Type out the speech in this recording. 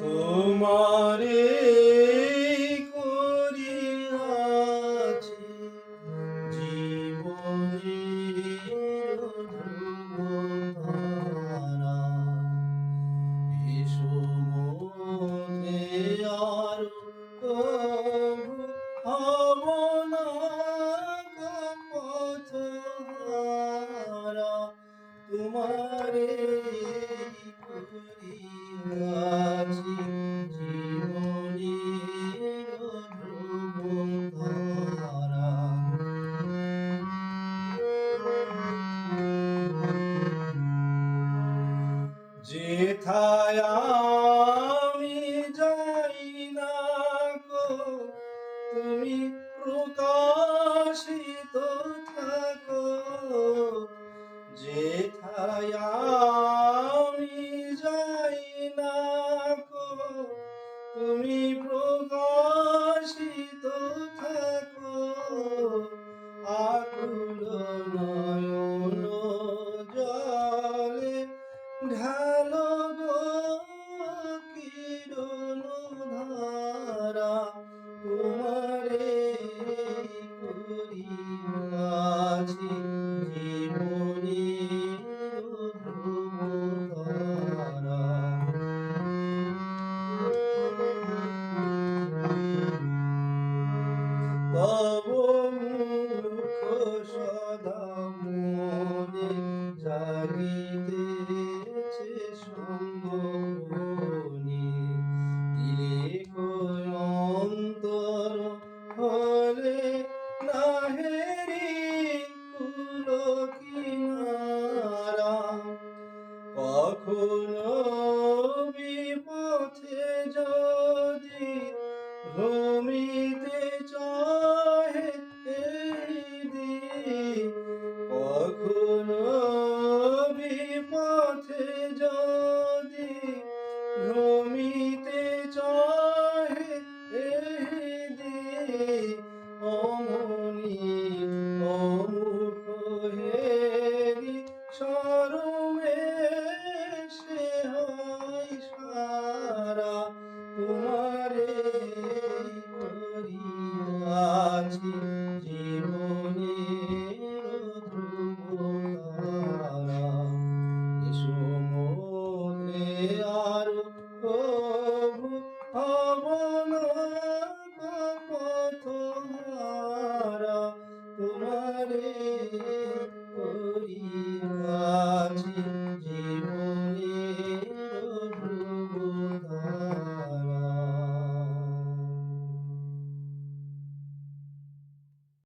তোমারে করিয়াছি জীবনের ধ্রুবতারা। এসো মধ্যে আর কভু হব না গো পথহারা। তোমারে করিয়াছি জীবনের ধ্রুবতারা। যেথায় আমি যাই না গো তুমি প্রকাশিত থাকো। যেথায় আমি যাই না গো তুমি প্রকাশিত থাকো। আকুল নয়ন জলে ঢালো গো কিরণ ধারা। তোমারে করিয়াছি জীবনের ধ্রুবতারা। তব মুখ সদা মনে জাগিতেছে সঙ্গমণি। তিলেক অন্তর হলে নাহেরি কুল কিনারা। কখনো বিপথে যদি ভ্রমিতে চাহে কখনো বিপথে যদি ভ্রমিতে চাহে অমনি অমুখ হেরি সরমে সে হয় সারা। তোমারে করিয়াছি জীবনের ধ্রুবতারা। এসো মোরে